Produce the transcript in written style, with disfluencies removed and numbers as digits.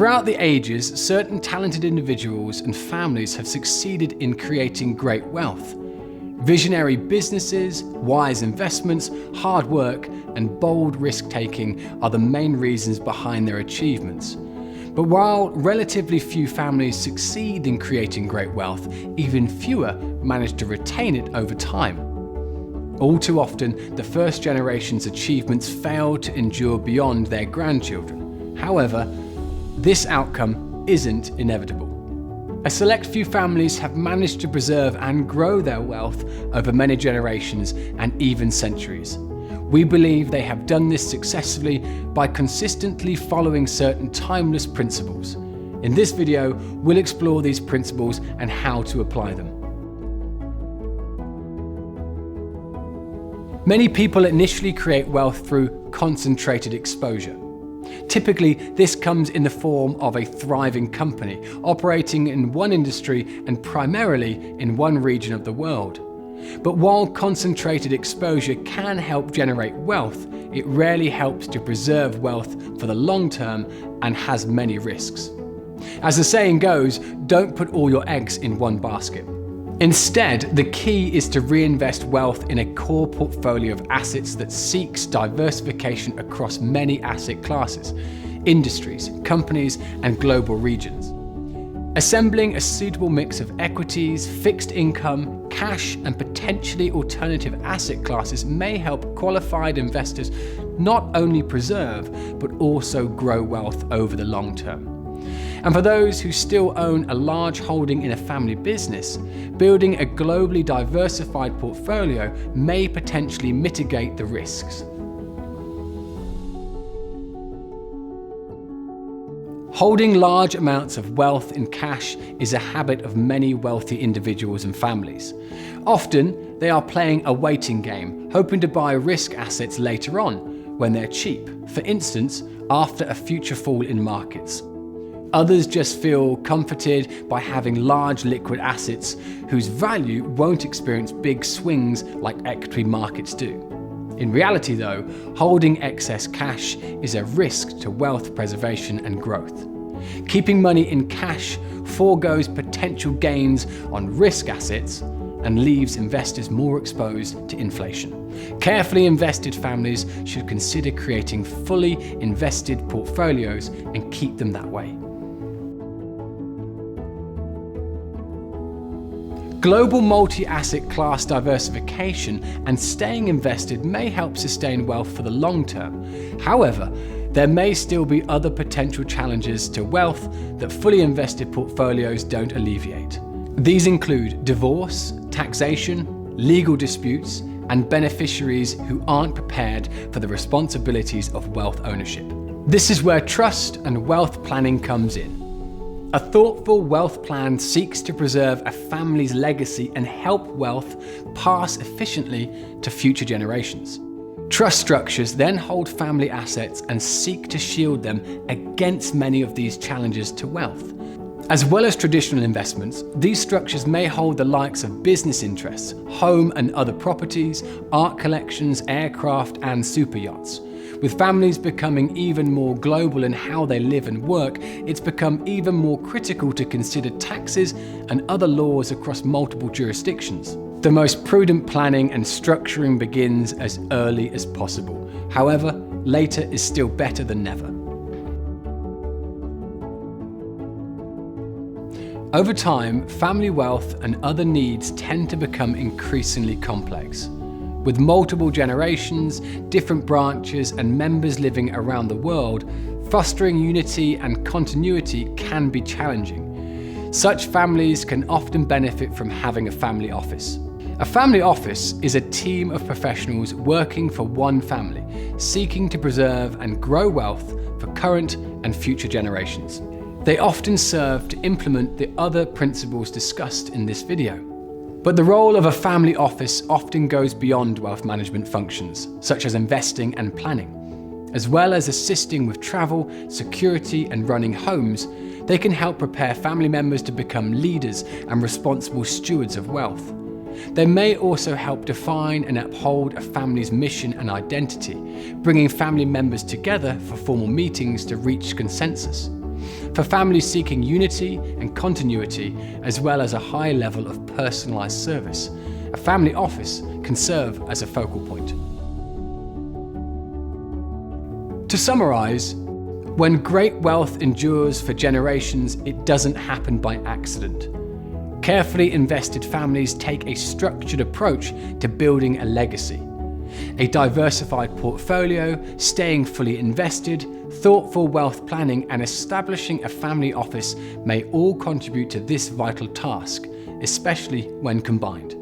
Throughout the ages, certain talented individuals and families have succeeded in creating great wealth. Visionary businesses, wise investments, hard work, and bold risk-taking are the main reasons behind their achievements. But while relatively few families succeed in creating great wealth, even fewer manage to retain it over time. All too often, the first generation's achievements fail to endure beyond their grandchildren. However, this outcome isn't inevitable. A select few families have managed to preserve and grow their wealth over many generations and even centuries. We believe they have done this successfully by consistently following certain timeless principles. In this video, we'll explore these principles and how to apply them. Many people initially create wealth through concentrated exposure. Typically, this comes in the form of a thriving company, operating in one industry and primarily in one region of the world. But while concentrated exposure can help generate wealth, it rarely helps to preserve wealth for the long term and has many risks. As the saying goes, don't put all your eggs in one basket. Instead, the key is to reinvest wealth in a core portfolio of assets that seeks diversification across many asset classes, industries, companies, and global regions. Assembling a suitable mix of equities, fixed income, cash, and potentially alternative asset classes may help qualified investors not only preserve, but also grow wealth over the long term. And for those who still own a large holding in a family business, building a globally diversified portfolio may potentially mitigate the risks. Holding large amounts of wealth in cash is a habit of many wealthy individuals and families. Often, they are playing a waiting game, hoping to buy risk assets later on, when they're cheap, for instance, after a future fall in markets. Others just feel comforted by having large liquid assets whose value won't experience big swings like equity markets do. In reality though, holding excess cash is a risk to wealth preservation and growth. Keeping money in cash foregoes potential gains on risk assets and leaves investors more exposed to inflation. Carefully invested families should consider creating fully invested portfolios and keep them that way. Global multi-asset class diversification and staying invested may help sustain wealth for the long term. However, there may still be other potential challenges to wealth that fully invested portfolios don't alleviate. These include divorce, taxation, legal disputes, and beneficiaries who aren't prepared for the responsibilities of wealth ownership. This is where trust and wealth planning comes in. A thoughtful wealth plan seeks to preserve a family's legacy and help wealth pass efficiently to future generations. Trust structures then hold family assets and seek to shield them against many of these challenges to wealth. As well as traditional investments, these structures may hold the likes of business interests, home and other properties, art collections, aircraft, and super yachts. With families becoming even more global in how they live and work, it's become even more critical to consider taxes and other laws across multiple jurisdictions. The most prudent planning and structuring begins as early as possible. However, later is still better than never. Over time, family wealth and other needs tend to become increasingly complex. With multiple generations, different branches, and members living around the world, fostering unity and continuity can be challenging. Such families can often benefit from having a family office. A family office is a team of professionals working for one family, seeking to preserve and grow wealth for current and future generations. They often serve to implement the other principles discussed in this video. But the role of a family office often goes beyond wealth management functions, such as investing and planning. As well as assisting with travel, security, and running homes, they can help prepare family members to become leaders and responsible stewards of wealth. They may also help define and uphold a family's mission and identity, bringing family members together for formal meetings to reach consensus. For families seeking unity and continuity, as well as a high level of personalised service, a family office can serve as a focal point. To summarise, when great wealth endures for generations, it doesn't happen by accident. Carefully invested families take a structured approach to building a legacy. A diversified portfolio, staying fully invested, thoughtful wealth planning, and establishing a family office may all contribute to this vital task, especially when combined.